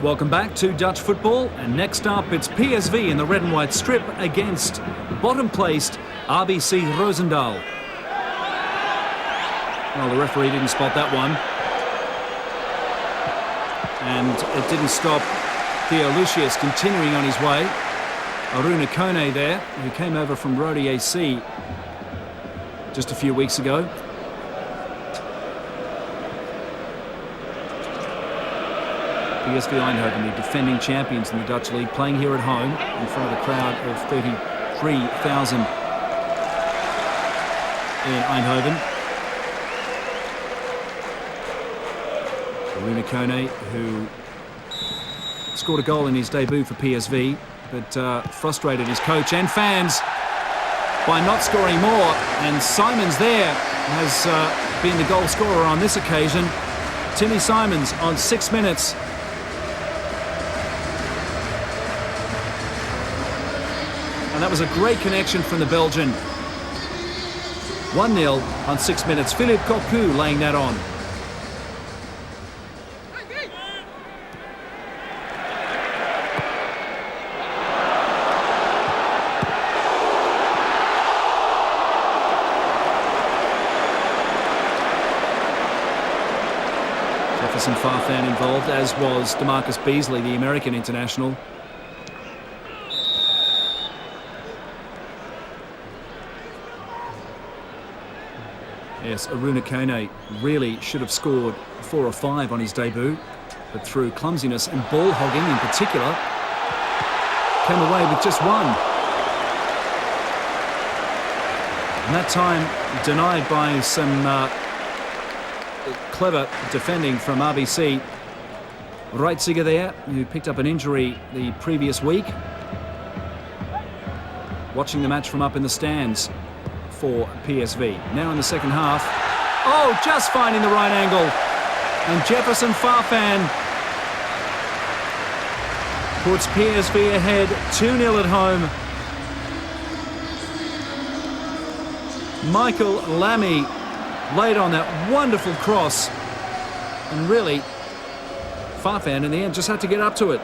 Welcome back to Dutch football, and next up it's PSV in the red and white strip against bottom-placed RBC Roosendaal. Well, the referee didn't spot that one. And it didn't stop Theo Lucius continuing on his way. Aruna Kone there, who came over from Rode AC just a few weeks ago. PSV Eindhoven, the defending champions in the Dutch league, playing here at home in front of a crowd of 33,000 in Eindhoven. Aruna Kone, who scored a goal in his debut for PSV, but frustrated his coach and fans by not scoring more. And Simons there has been the goal scorer on this occasion. Timmy Simons on 6 minutes. And that was a great connection from the Belgian. 1-0 on 6 minutes. Philippe Cocu laying that on. Jefferson Farfan involved, as was DeMarcus Beasley, the American international. Yes, Aruna Kone really should have scored 4 or 5 on his debut, but through clumsiness and ball hogging in particular, came away with just 1. And that time denied by some clever defending from RBC. Reitziger there, who picked up an injury the previous week. Watching the match from up in the stands for PSV. Now in the second half. Oh, just finding the right angle. And Jefferson Farfan puts PSV ahead 2-0 at home. Michael Lamy laid on that wonderful cross. And really, Farfan in the end just had to get up to it.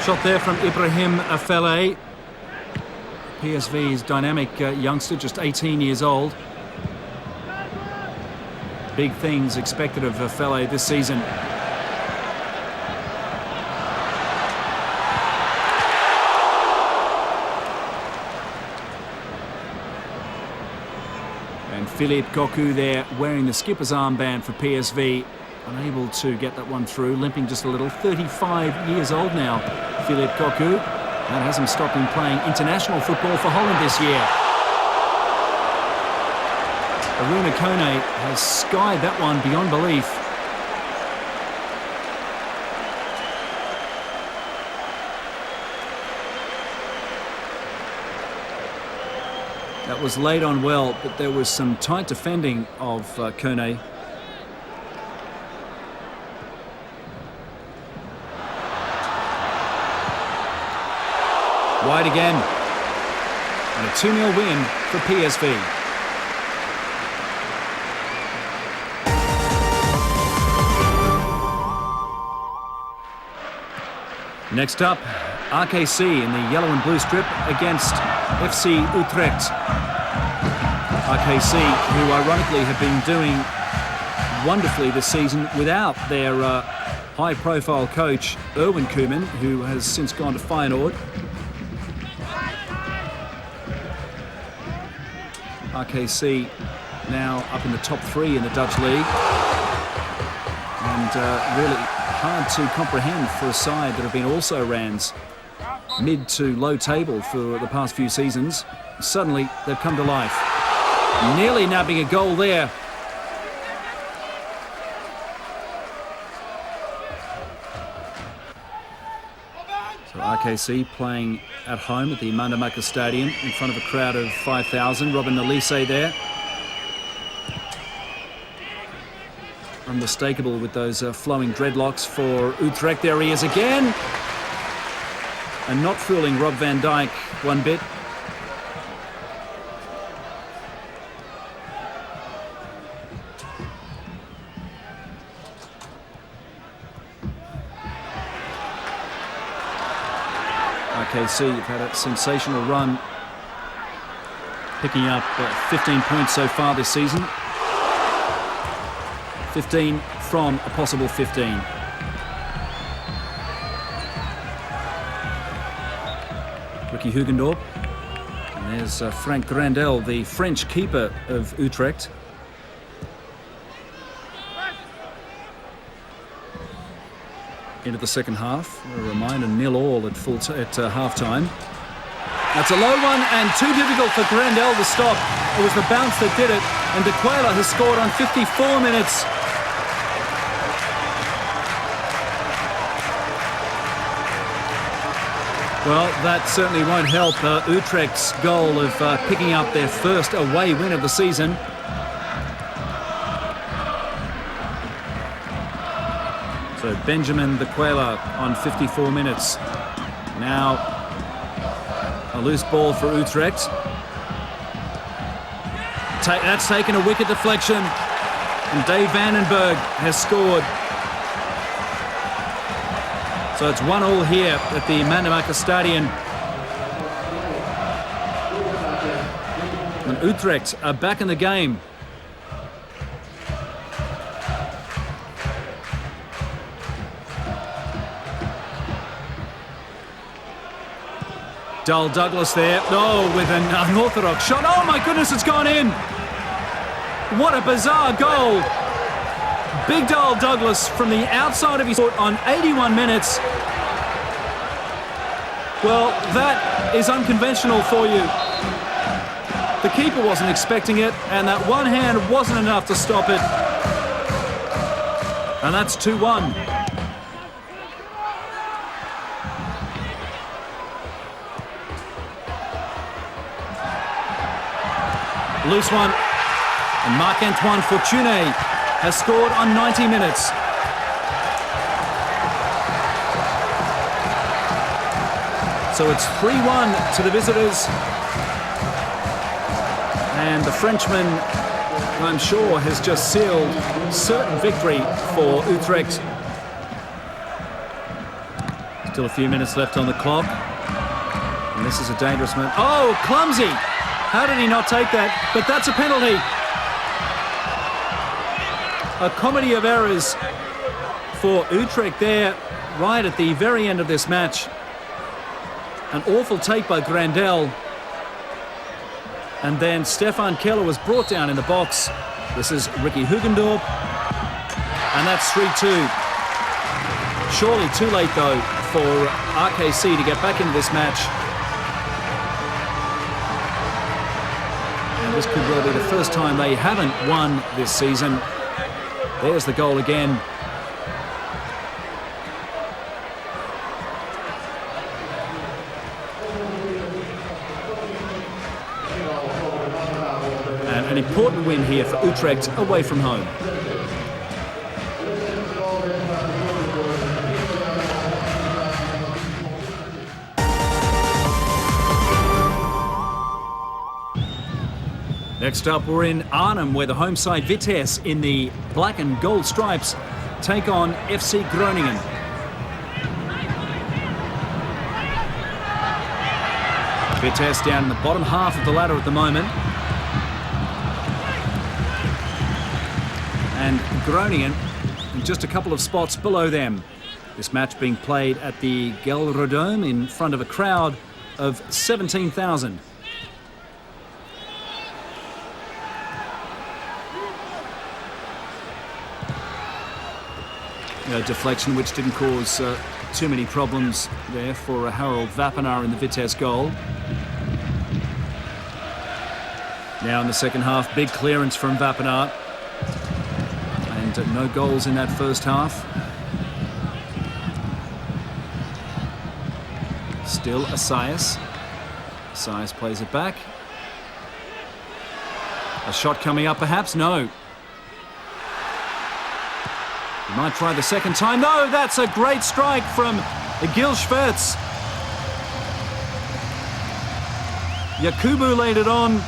Shot there from Ibrahim Afellay. PSV's dynamic youngster, just 18 years old. Big things expected of Afellay this season. And Philippe Cocu there wearing the skipper's armband for PSV. Unable to get that one through, limping just a little. 35 years old now, Philippe Cocu. That hasn't stopped him playing international football for Holland this year. Aruna Kone has skied that one beyond belief. That was laid on well, but there was some tight defending of Kone. Wide again. And a 2-0 win for PSV. Next up, RKC in the yellow and blue strip against FC Utrecht. RKC, who ironically have been doing wonderfully this season without their high-profile coach, Erwin Koeman, who has since gone to Feyenoord. RKC now up in the top 3 in the Dutch league, and really hard to comprehend for a side that have been also rans mid to low table for the past few seasons. Suddenly they've come to life, nearly nabbing a goal there. So RKC playing at home at the Mandamaker Stadium in front of a crowd of 5,000. Robin Nalise there. unmistakable with those flowing dreadlocks for Utrecht. There he is again. And not fooling Rob van Dijk one bit. RKC have had a sensational run, picking up 15 points so far this season. 15 from a possible 15. Ricky Hugendorp. And there's Frank Grandel, the French keeper of Utrecht. Into the second half. A reminder, 0-0 at half-time. That's a low one and too difficult for Grandel to stop. It was the bounce that did it, and De Cuela has scored on 54 minutes. Well, that certainly won't help Utrecht's goal of picking up their first away win of the season. So Benjamin De Cuela on 54 minutes. Now a loose ball for Utrecht. That's taken a wicket deflection, and Dave Vandenberg has scored. So it's 1-1 here at the Mandamaker Stadion. And Utrecht are back in the game. Dull Douglas there. Oh, with an unorthodox shot. Oh my goodness, it's gone in. What a bizarre goal. Big Dull Douglas from the outside of his foot on 81 minutes. Well, that is unconventional for you. The keeper wasn't expecting it, and that one hand wasn't enough to stop it. And that's 2-1. Loose one, and Marc-Antoine Fortuné has scored on 90 minutes. So it's 3-1 to the visitors, and the Frenchman, I'm sure, has just sealed certain victory for Utrecht. Still a few minutes left on the clock, and this is a dangerous man. Oh, clumsy! How did he not take that? But that's a penalty. A comedy of errors for Utrecht there, right at the very end of this match. An awful take by Grandel. And then Stefan Keller was brought down in the box. This is Ricky Hugendorp. And that's 3-2. Surely too late, though, for RKC to get back into this match. And this could well be the first time they haven't won this season. There's the goal again. And an important win here for Utrecht away from home. Next up, we're in Arnhem, where the home side Vitesse in the black and gold stripes take on FC Groningen. Vitesse down in the bottom half of the ladder at the moment. And Groningen just a couple of spots below them. This match being played at the Gelredome in front of a crowd of 17,000. A deflection which didn't cause too many problems there for Harold Vappenaar in the Vitesse goal. Now in the second half, big clearance from Vappenaar. And no goals in that first half. Still Assayas. Assayas plays it back. A shot coming up perhaps? No. Might try the second time. No, that's a great strike from Gil Schwertz. Yakubu laid it on.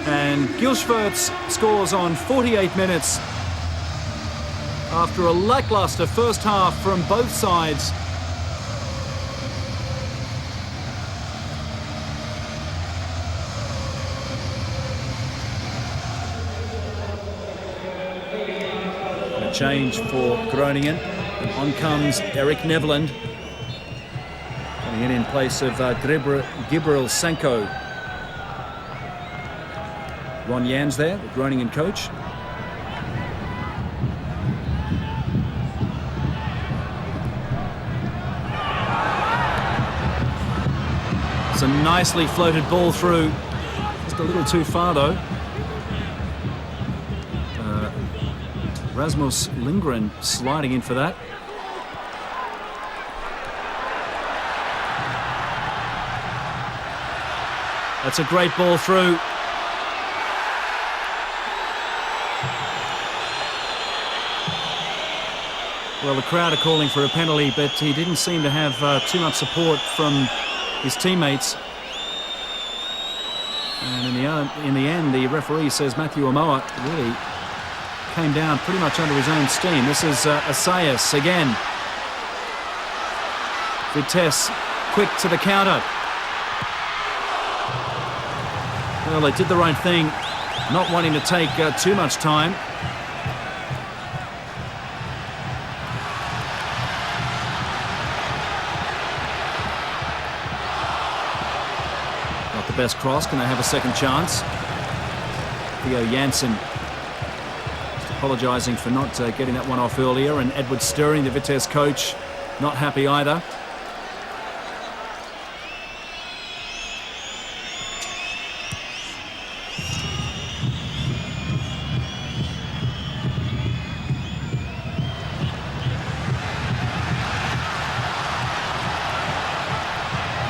And Gil Schwertz scores on 48 minutes after a lackluster first half from both sides. A change for Groningen. And on comes Eric Nevland, coming in place of Gibril Sanko. Ron Jans there, the Groningen coach. It's a nicely floated ball through. Just a little too far though. Rasmus Lindgren sliding in for that. That's a great ball through. Well, the crowd are calling for a penalty, but he didn't seem to have too much support from his teammates. And in the end, the referee says Matthew Amoa really came down pretty much under his own steam. This is Assayas again. Vitesse quick to the counter. Well, they did the right thing, not wanting to take too much time. Not the best cross. Can they have a second chance? Theo Janssen apologising for not getting that one off earlier, and Edward Stirring, the Vitesse coach, not happy either.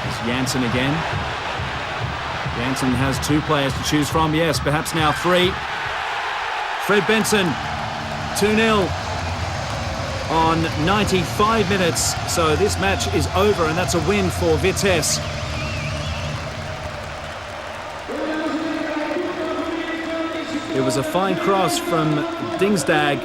It's Janssen again. Janssen has two players to choose from. Yes, perhaps now three. Fred Benson, 2-0 on 95 minutes. So this match is over, and that's a win for Vitesse. It was a fine cross from Dingsdag.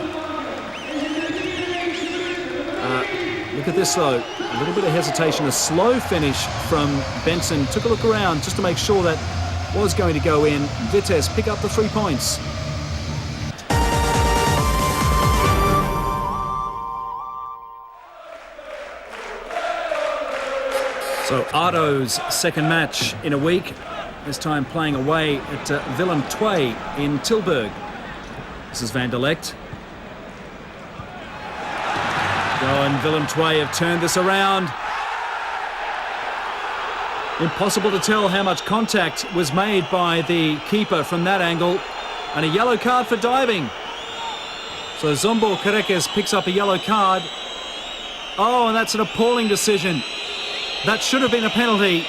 Look at this though, a little bit of hesitation, a slow finish from Benson. Took a look around just to make sure that was going to go in. Vitesse pick up the 3 points. So Ardo's second match in a week, this time playing away at Willem II in Tilburg. This is Van der Lecht. And Willem II have turned this around. Impossible to tell how much contact was made by the keeper from that angle. And a yellow card for diving. So Zombo Kerekes picks up a yellow card. Oh, and that's an appalling decision. That should have been a penalty.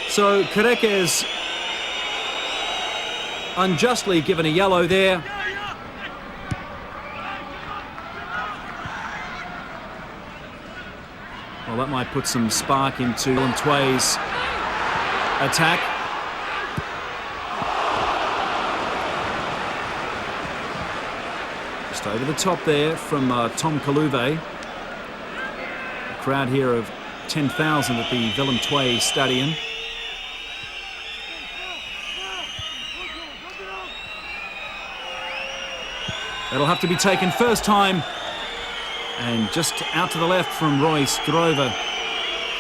So Kerekes unjustly given a yellow there. Well, that might put some spark into Willem II's attack. Just over the top there from Tom Kaluve. A crowd here of 10,000 at the Willem II Stadion. That'll have to be taken first time. And just out to the left from Roy Strover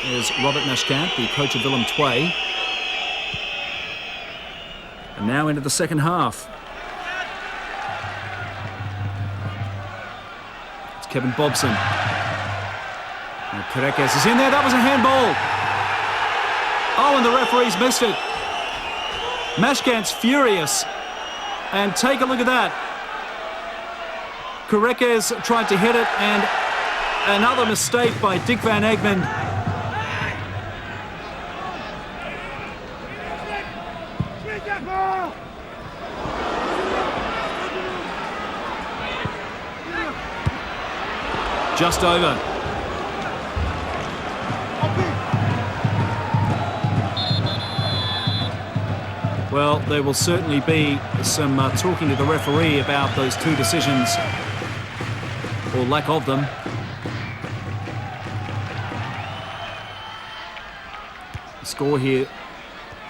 is Robert Nashkamp, the coach of Willem II. And now into the second half. It's Kevin Bobson. And Kerekes is in there. That was a handball. Oh, and the referee's missed it. Mashkant's furious. And take a look at that. Kerekes tried to hit it, and another mistake by Dick Van Egmond. just over. Well, there will certainly be some talking to the referee about those two decisions, or lack of them. The score here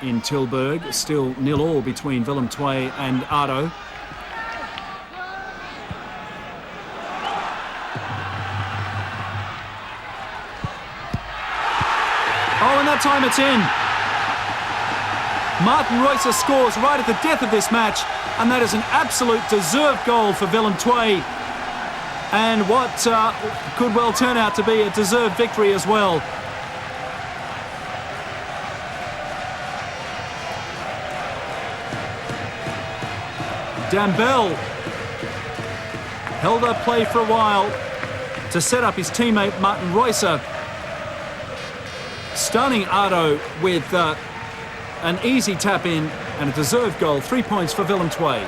in Tilburg, still 0-0 between Willem II and ADO. Oh, and that time it's in. Martin Reusser scores right at the death of this match, and that is an absolute deserved goal for Willem II. And what could well turn out to be a deserved victory as well. Dambell held up play for a while to set up his teammate Martin Reusser. Stunning ADO with an easy tap in and a deserved goal. 3 points for Willem II.